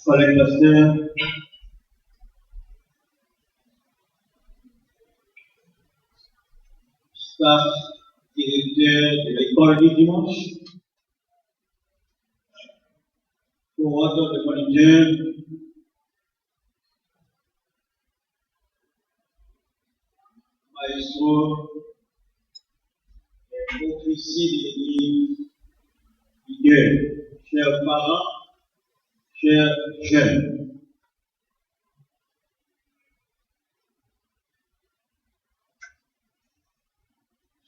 collègues pasteurs, staff, directeur de l'école du dimanche, coordonnateur de moniteur, maestro, officier de l'église, leader, chers parents, chers jeunes.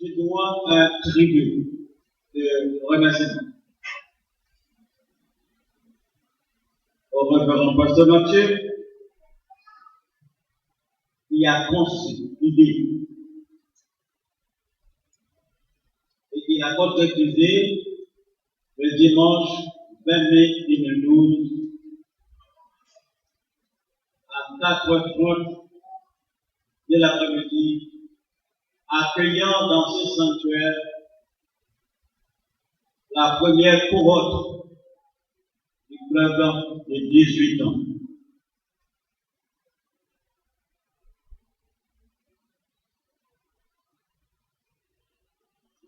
Je dois un tribut de remerciement au révérend pasteur Mathieu qui a conçu l'idée et qui l'a concrétisé le dimanche 20 mai 2012 à 4h30 de l'après-midi, accueillant dans ce sanctuaire la première cohorte du club de 18 ans.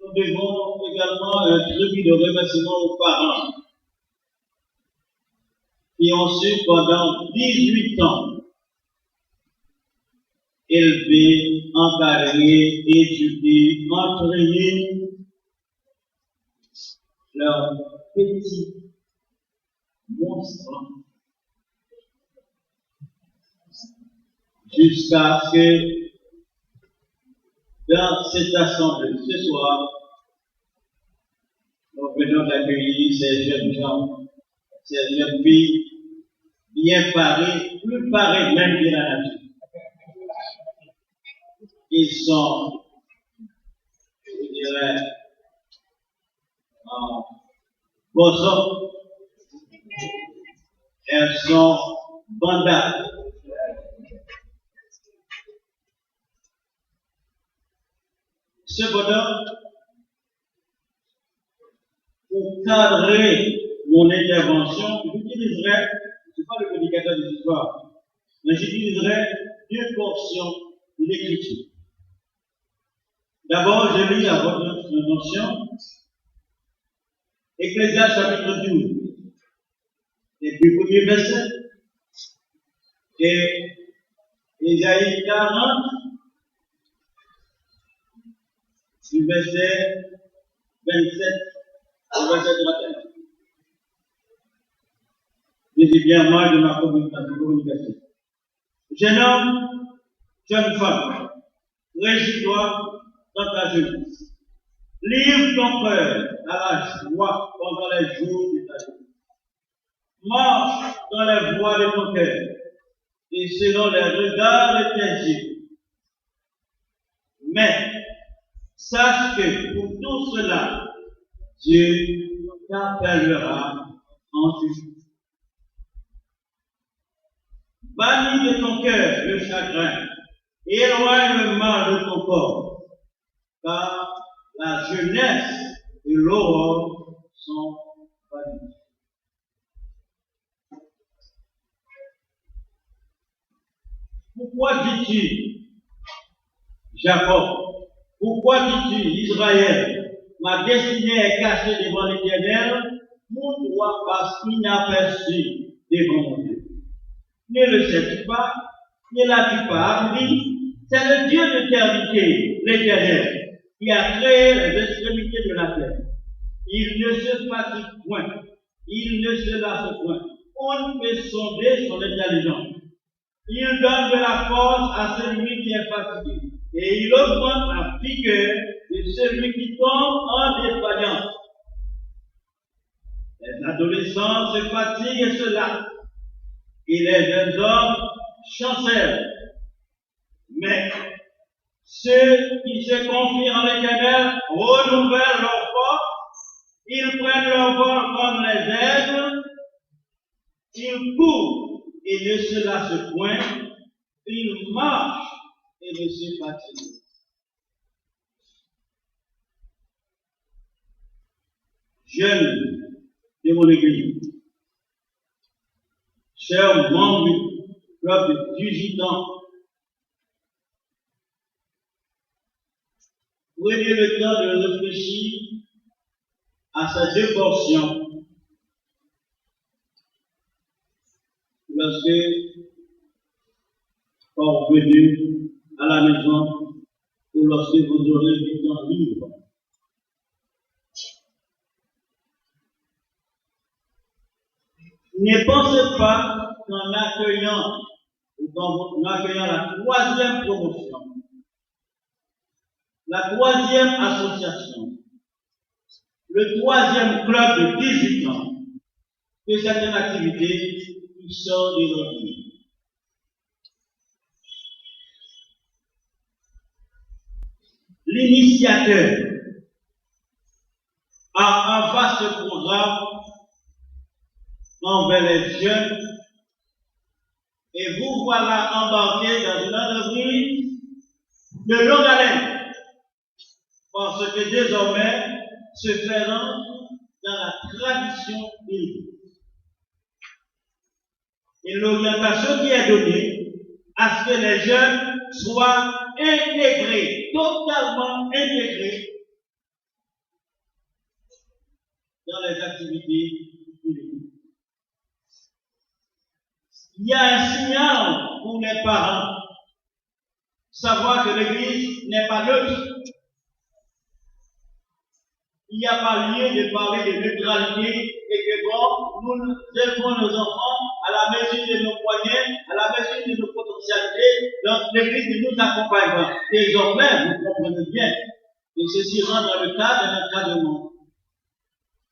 Nous devons également un tribut de remerciement aux parents qui ont su pendant 18 ans élever, encadrer, étudier, entraîner leurs petits monstres jusqu'à ce que dans cette assemblée ce soir, nous venons d'accueillir ces jeunes gens, ces jeunes filles bien parées, plus parées même que la nature. Ils sont, je dirais, en bossons. Elles sont bandades. Cependant, pour cadrer mon intervention, j'utiliserai, je ne suis pas le prédicateur de l'histoire, mais j'utiliserai deux portions de l'écriture. D'abord, je lis à votre attention Ecclésiaste chapitre 12, et puis premier verset, et Ésaïe 40, du verset 27 au verset 31. Je dis bien moi de ma communication. Jeune homme, jeune femme, réjouis-toi dans ta jeunesse. Livre ton cœur à la joie pendant les jours de ta jeunesse. Marche dans les voies de ton cœur et selon les regards de tes yeux. Mais sache que pour tout cela, Dieu t'appellera en justice. Bannis de ton cœur le chagrin et éloigne le mal de ton corps, car la jeunesse et l'aurore sont bannis. Pourquoi dis-tu, Jacob, pourquoi dis-tu, Israël, ma destinée est cachée devant l'Éternel, mon droit passe inaperçu devant mon Dieu. Ne le sais-tu pas, ne l'as-tu pas appris? C'est le Dieu d'éternité, l'Éternel, qui a créé les extrémités de la terre. Il ne se fatigue point, il ne se lasse point. On ne peut sonder son intelligence. Il donne de la force à celui qui est fatigué, et il augmente la vigueur de celui qui tombe en défaillance. Les adolescents se fatiguent et se lassent, et les jeunes hommes chancellent. Mais ceux qui se confient en l'Éternel renouvellent leur force, ils prennent leur vol comme les aigles, ils courent et ne se lassent point, ils marchent et ne se fatiguent. Jeunes de mon église, chers membres du club de 18 ans, prenez le temps de réfléchir à ces deux portions lorsque parvenez à la maison ou lorsque vous aurez du temps libre. Ne pensez pas qu'en accueillant la troisième promotion, la troisième association, le troisième club de 18 ans, que c'est une activité qui sort de l'ordinaire. L'initiateur a un vaste programme envers les jeunes et vous voilà embarqués dans une entreprise de longue haleine parce que désormais se feront dans la tradition biblique. Et l'orientation qui est donnée à ce que les jeunes soient intégrés, totalement intégrés dans les activités bibliques. Il y a un signal pour les parents, savoir que l'Église n'est pas neutre. Il n'y a pas lieu de parler de neutralité et que bon, nous élevons nos enfants à la mesure de nos moyens, à la mesure de nos potentialités, donc l'Église ne nous accompagne pas. Désormais, vous comprenez bien que ceci rentre dans le cadre d'un encadrement.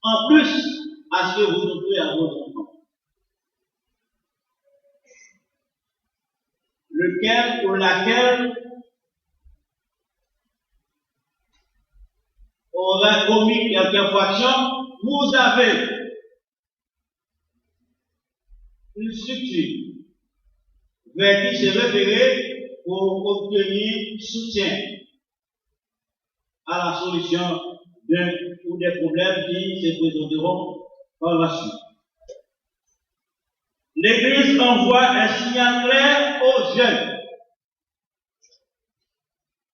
En plus, à ce que vous offrez à vos enfants. Lequel ou laquelle aura commis quelque infraction, vous avez une structure vers qui se référer pour obtenir soutien à la solution d'un ou des problèmes qui se présenteront par la suite. L'Église envoie un signal clair aux jeunes.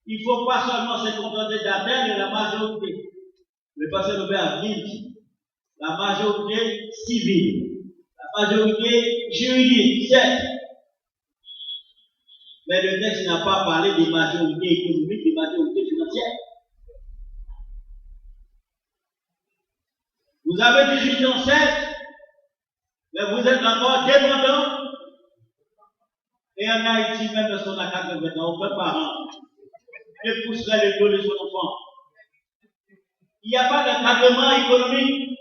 Il ne faut pas seulement se contenter d'atteindre la majorité. Le pasteur Robert a dit la majorité civile, la majorité juridique, certes. Mais le texte n'a pas parlé de majorité économique, de majorité financière. Vous avez 18 ans, certes, mais vous êtes encore dépendant. Et en Haïti, même si on a 80 ans, aucun parent ne pousserait le dos de son enfant. Il n'y a pas d'encadrement économique.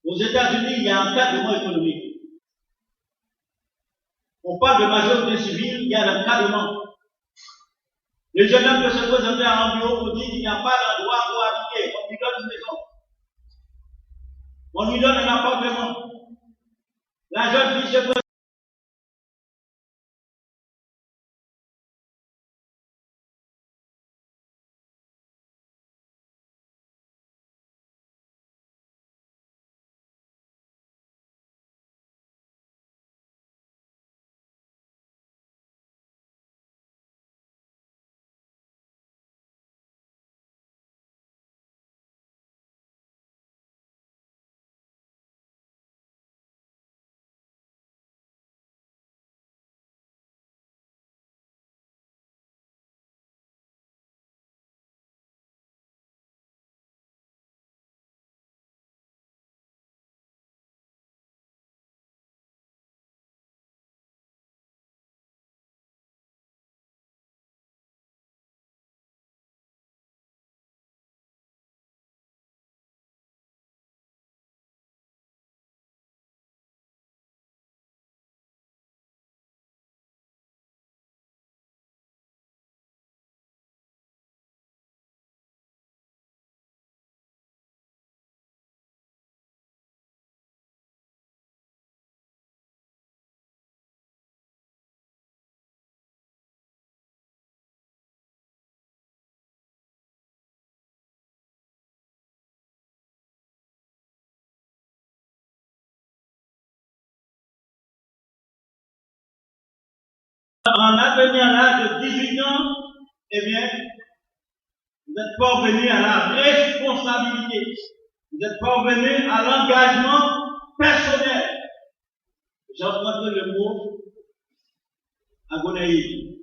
Aux États-Unis, il y a un encadrement économique. On parle de majorité civile, il y a l'encadrement. Le jeune homme peut se présenter à un bureau pour dire qu'il n'y a pas d'endroit pour habiter. On lui donne une maison. On lui donne un appartement. La jeune fille se présente. En atteignant l'âge de 18 ans, eh bien, vous êtes parvenu à la responsabilité. Vous êtes parvenu à l'engagement personnel. J'entends le mot à Gonaï.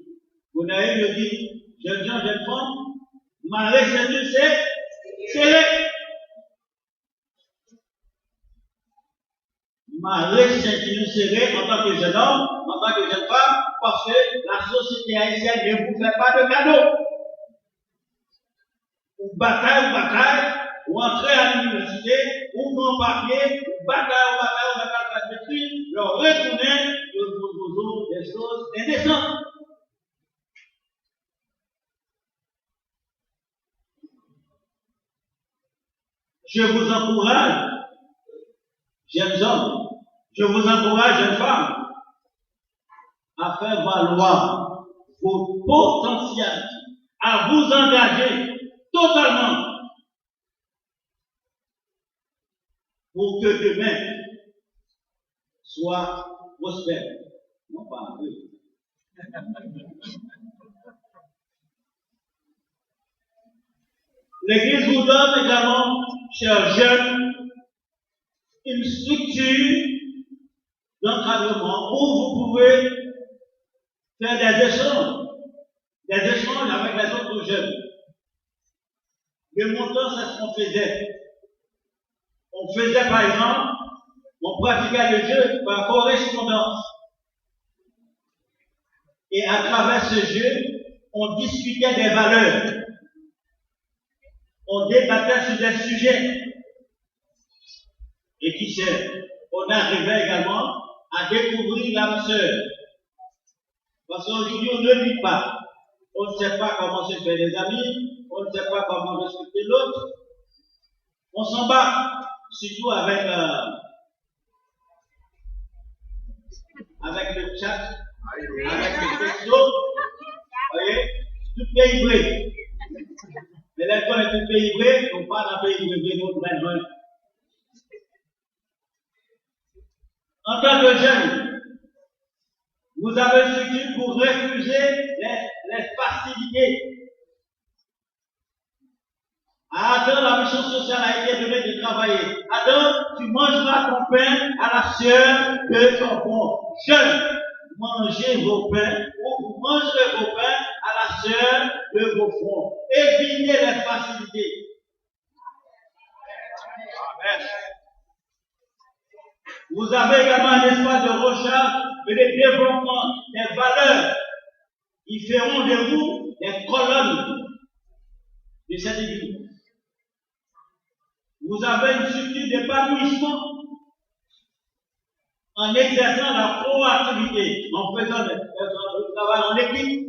Gonaï me dit, jeune gens, jeune femme, ma ceinture, c'est serré. Ma ceinture serrée en tant que jeune homme, en tant que jeune femme, parce que la société haïtienne ne vous fait pas de cadeaux. Ou bataille, ou entrer à l'université, ou non papier, ou bataille, la maîtrise, leur retourner des choses indécentes. Je vous encourage, jeunes hommes, je vous encourage, jeunes femmes, à faire valoir vos potentialités, à vous engager totalement pour que demain soit prospère. Non pas eux. L'Église vous donne également, chers jeunes, une structure d'encadrement où vous pouvez faire des échanges avec les autres jeunes. Le montant, c'est ce qu'on faisait. On faisait par exemple, on pratiquait le jeu par correspondance. Et à travers ce jeu, on discutait des valeurs. On débattait sur des sujets. Et qui sait, on arrivait également à découvrir l'âme sœur. Parce qu'aujourd'hui, on ne vit pas. On ne sait pas comment se faire des amis, on ne sait pas comment respecter l'autre. On s'en bat, surtout avec le chat, avec le texto. Vous voyez, tout pays vrai. Mais l'école est tout pays vrai, on parle d'un pays vrai, nous prenons. En tant que jeune, vous avez une structure pour refuser les facilités. Adam, la mission sociale a été donnée de travailler. Adam, tu mangeras ton pain à la sueur de ton front. Jeunes, mangez vos pains, ou vous mangerez vos pains à la sueur de vos fronts. Évitez les facilités. Amen. Vous avez également un espace de recherche et de développement des valeurs qui feront de vous des colonnes de cette église. Vous avez une structure d'épanouissement en exerçant la proactivité, en faisant le travail en équipe.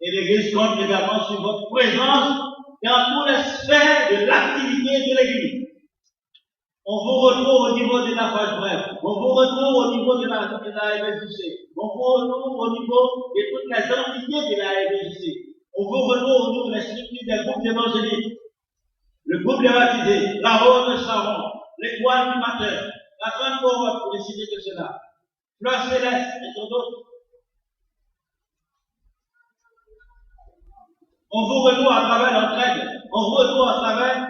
Et l'Église compte également sur votre présence dans toutes les sphères de l'activité de l'Église. On vous retrouve au niveau de la page brève, on vous retrouve au niveau de la FSJC, on vous retrouve au niveau de toutes les entités de la FSJC. On vous retrouve au niveau des structures des groupes évangéliques, le groupe des baptisés, la rose de Sharon, l'étoile du matin, la grande cohorte, pour décider de cela, Fleur Céleste et tant d'autres. On vous retrouve à travers l'entraide, on vous retrouve à travers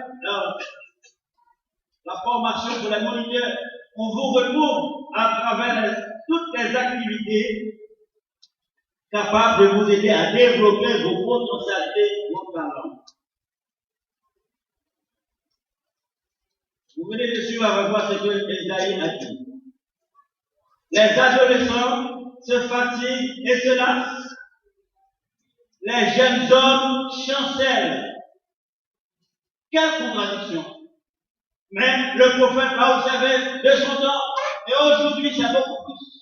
la formation pour les moniteurs, on vous retrouve à travers toutes les activités capables de vous aider à développer vos potentialités, vos talents. Vous venez de suivre avec moi ce que Esaïe a dit. Les adolescents se fatiguent et se lassent. Les jeunes hommes chancellent. Quelle contradiction! Mais le prophète a observé de son temps, et aujourd'hui c'est beaucoup plus.